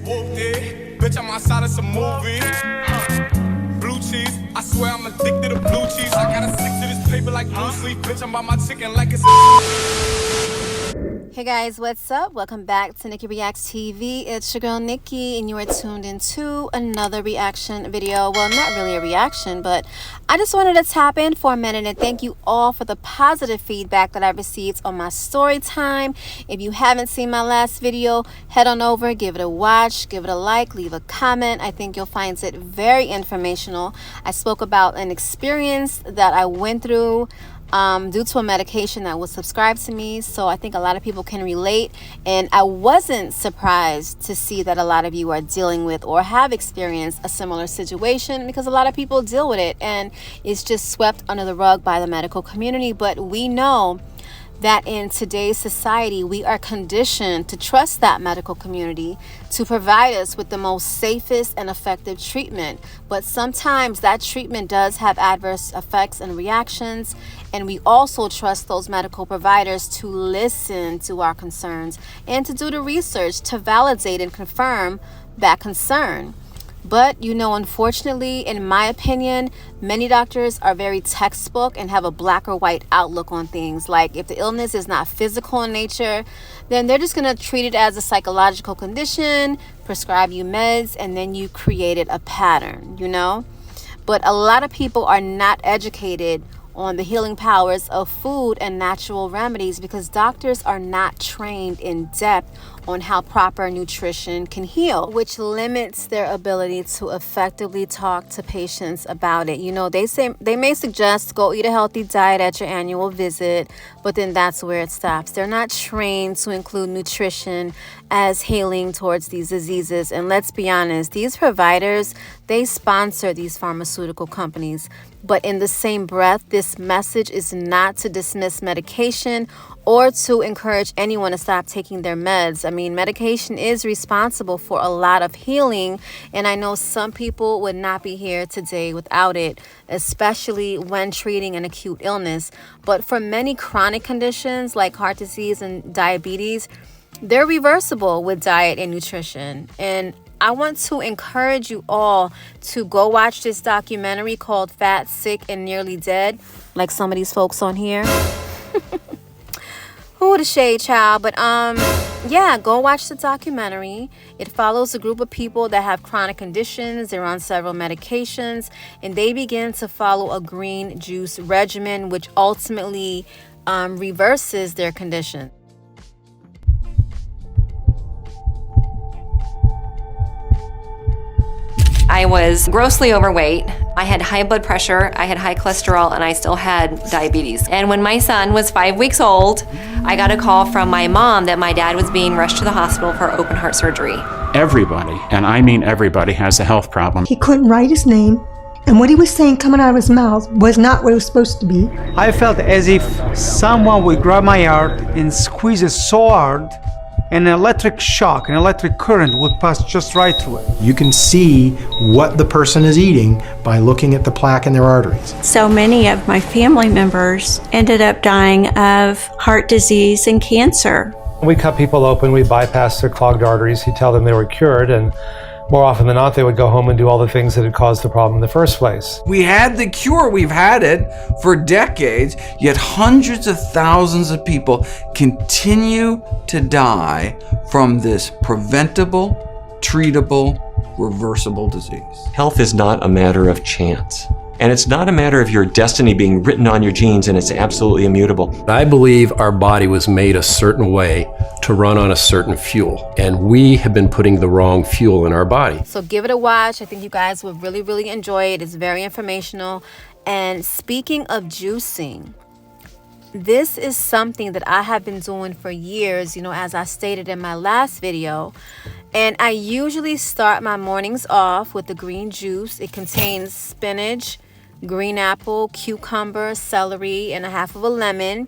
Whooped it. Bitch, I'm outside of some movie. Blue cheese. I swear I'm addicted to blue cheese. I gotta stick to this paper like blue sleep. Bitch, I'm by my chicken like it's Hey guys, what's up? Welcome back to Nikki Reacts TV. It's your girl Nikki, and you are tuned into another reaction video. Well, not really a reaction, but I just wanted to tap in for a minute and thank you all for the positive feedback that I received on my story time. If you haven't seen my last video, head on over, give it a watch, give it a like, leave a comment. I think you'll find it very informational. I spoke about an experience that I went through due to a medication that was prescribed to me, so I think a lot of people can relate, and I wasn't surprised to see that a lot of you are dealing with or have experienced a similar situation, because a lot of people deal with it and it's just swept under the rug by the medical community. But we know that in today's society, we are conditioned to trust that medical community to provide us with the most safest and effective treatment. But sometimes that treatment does have adverse effects and reactions, and we also trust those medical providers to listen to our concerns and to do the research to validate and confirm that concern. But, you know, unfortunately, in my opinion, many doctors are very textbook and have a black or white outlook on things. Like, if the illness is not physical in nature, then they're just going to treat it as a psychological condition, prescribe you meds, and then you created a pattern, you know? But a lot of people are not educated on the healing powers of food and natural remedies because doctors are not trained in depth on how proper nutrition can heal, which limits their ability to effectively talk to patients about it. You know, they may suggest go eat a healthy diet at your annual visit, but then that's where it stops. They're not trained to include nutrition as healing towards these diseases. And let's be honest, these providers, they sponsor these pharmaceutical companies. But in the same breath, this message is not to dismiss medication or to encourage anyone to stop taking their meds. I mean, medication is responsible for a lot of healing, and I know some people would not be here today without it, especially when treating an acute illness. But for many chronic conditions like heart disease and diabetes, they're reversible with diet and nutrition. And I want to encourage you all to go watch this documentary called Fat, Sick, and Nearly Dead, like some of these folks on here. Who the shade, child? But yeah, go watch the documentary. It follows a group of people that have chronic conditions. They're on several medications, and they begin to follow a green juice regimen, which ultimately reverses their condition. I was grossly overweight. I had high blood pressure, I had high cholesterol, and I still had diabetes. And when my son was 5 weeks old, I got a call from my mom that my dad was being rushed to the hospital for open heart surgery. Everybody, and I mean everybody, has a health problem. He couldn't write his name, and what he was saying coming out of his mouth was not what it was supposed to be. I felt as if someone would grab my heart and squeeze it so hard, and an electric shock, an electric current would pass just right through it. You can see what the person is eating by looking at the plaque in their arteries. So many of my family members ended up dying of heart disease and cancer. We cut people open, we bypass their clogged arteries, you tell them they were cured, and more often than not, they would go home and do all the things that had caused the problem in the first place. We had the cure, we've had it for decades, yet hundreds of thousands of people continue to die from this preventable, treatable, reversible disease. Health is not a matter of chance. And it's not a matter of your destiny being written on your genes and it's absolutely immutable. I believe our body was made a certain way to run on a certain fuel, and we have been putting the wrong fuel in our body. So give it a watch. I think you guys will really, really enjoy it. It's very informational. And speaking of juicing, this is something that I have been doing for years, you know, as I stated in my last video. And I usually start my mornings off with the green juice. It contains spinach, green apple, cucumber, celery, and a half of a lemon.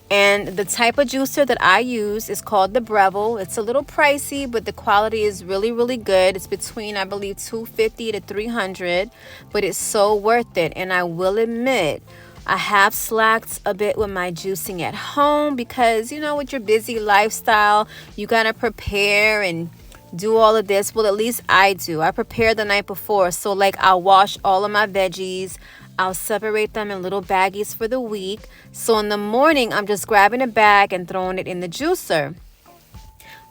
And the type of juicer that I use is called the Breville. It's a little pricey, but the quality is really, really good. It's between, I believe, $250 to $300, but it's so worth it. And I will admit, I have slacked a bit with my juicing at home because, you know, with your busy lifestyle, you gotta prepare and do all of this. Well, at least I do. I prepare the night before. So like I'll wash all of my veggies. I'll separate them in little baggies for the week. So in the morning, I'm just grabbing a bag and throwing it in the juicer.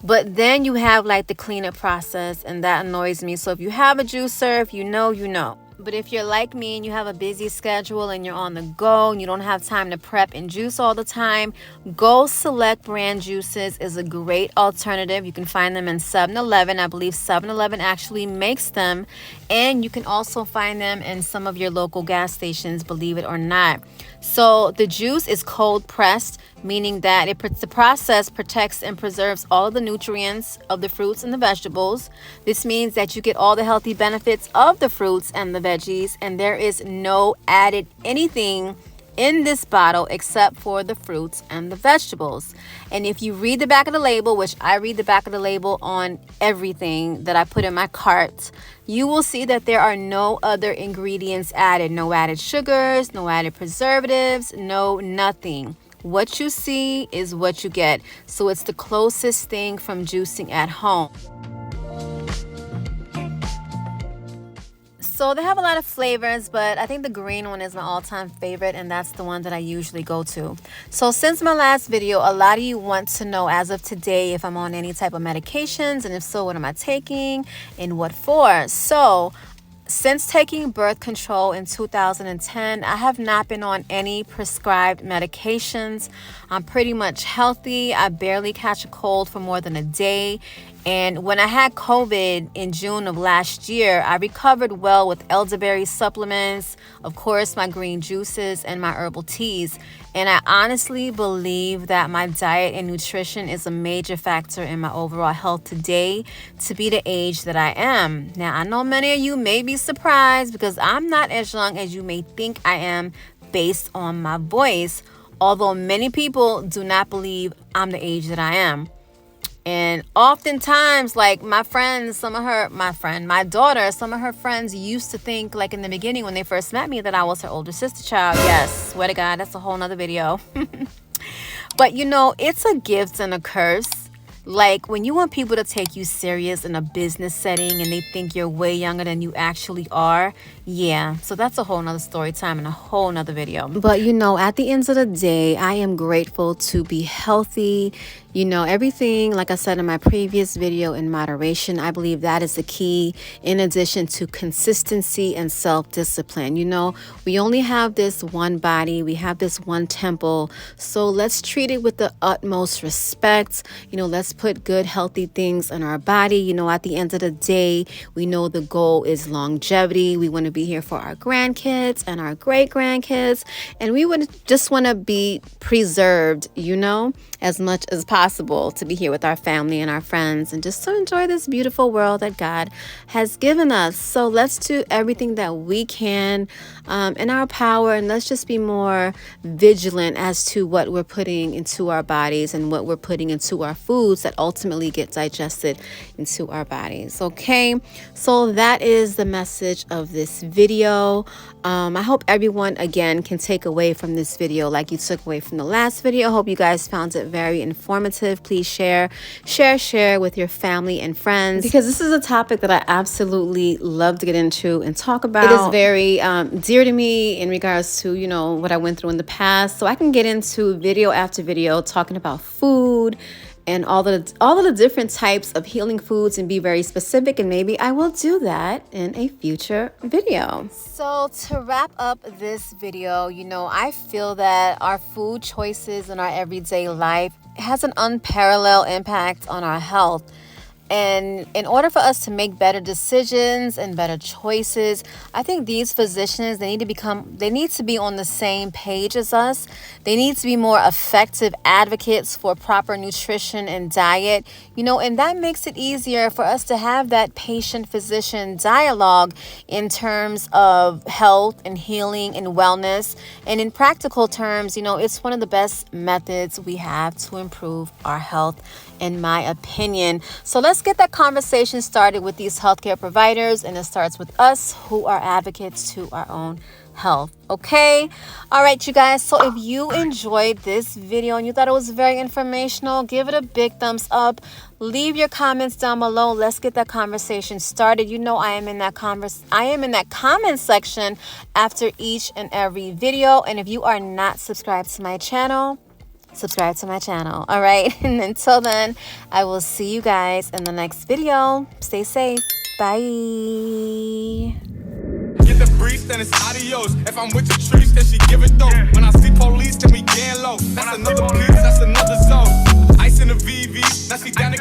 But then you have like the cleanup process, and that annoys me. So if you have a juicer, if you know, you know. But if you're like me and you have a busy schedule and you're on the go and you don't have time to prep and juice all the time, Go Select brand juices is a great alternative. You can find them in 7-Eleven. I believe 7-Eleven actually makes them. And you can also find them in some of your local gas stations, believe it or not. So the juice is cold pressed, meaning that the process protects and preserves all of the nutrients of the fruits and the vegetables. This means that you get all the healthy benefits of the fruits and the veggies, and there is no added anything in this bottle except for the fruits and the vegetables. And if you read the back of the label, which I read the back of the label on everything that I put in my cart, you will see that there are no other ingredients added. No added sugars, no added preservatives, no nothing. What you see is what you get. So it's the closest thing from juicing at home. So they have a lot of flavors, but I think the green one is my all-time favorite, and that's the one that I usually go to. So since my last video, a lot of you want to know as of today if I'm on any type of medications, and if so, what am I taking and what for? So since taking birth control in 2010, I have not been on any prescribed medications. I'm pretty much healthy. I barely catch a cold for more than a day. And when I had COVID in June of last year, I recovered well with elderberry supplements, of course, my green juices and my herbal teas. And I honestly believe that my diet and nutrition is a major factor in my overall health today to be the age that I am. Now, I know many of you may be surprised because I'm not as young as you may think I am based on my voice, although many people do not believe I'm the age that I am. And oftentimes, like my daughter, some of her friends used to think, like in the beginning when they first met me, that I was her older sister child. Yes, swear to God, that's a whole nother video. But you know, it's a gift and a curse. Like when you want people to take you serious in a business setting and they think you're way younger than you actually are, yeah, so that's a whole nother story time and a whole nother video. But you know, at the end of the day, I am grateful to be healthy. You know, everything, like I said in my previous video, in moderation. I believe that is the key, in addition to consistency and self-discipline. You know, we only have this one body, we have this one temple, so let's treat it with the utmost respect. You know, let's put good, healthy things in our body. You know, at the end of the day, we know the goal is longevity. We want to be here for our grandkids and our great-grandkids, and we would just want to be preserved, you know, as much as possible, to be here with our family and our friends and just to enjoy this beautiful world that God has given us. So let's do everything that we can in our power, and let's just be more vigilant as to what we're putting into our bodies and what we're putting into our foods that ultimately get digested into our bodies. Okay, so that is the message of this video. I hope everyone again can take away from this video like you took away from the last video. I hope you guys found it very informative. Please share with your family and friends, because this is a topic that I absolutely love to get into and talk about. It is very dear to me in regards to, you know, what I went through in the past, so I can get into video after video talking about food and all of the different types of healing foods and be very specific, and maybe I will do that in a future video. So to wrap up this video, you know, I feel that our food choices in our everyday life has an unparalleled impact on our health. And in order for us to make better decisions and better choices, I think these physicians, they need to be on the same page as us. They need to be more effective advocates for proper nutrition and diet, you know, and that makes it easier for us to have that patient-physician dialogue in terms of health and healing and wellness. And in practical terms, you know, it's one of the best methods we have to improve our health, in my opinion. So let's let's get that conversation started with these healthcare providers, and it starts with us who are advocates to our own health. Okay, all right, you guys, so if you enjoyed this video and you thought it was very informational, give it a big thumbs up. Leave your comments down below. Let's get that conversation started. You know I am in that comment section after each and every video. And if you are not subscribed to my channel, subscribe to my channel. All right, and until then, I will see you guys in the next video. Stay safe. Bye. Get the brief, then it's adios. If I'm with your trees, then she give it though. When I see police, then we gang low. That's another piece, that's another zone. Ice in the VV, now she down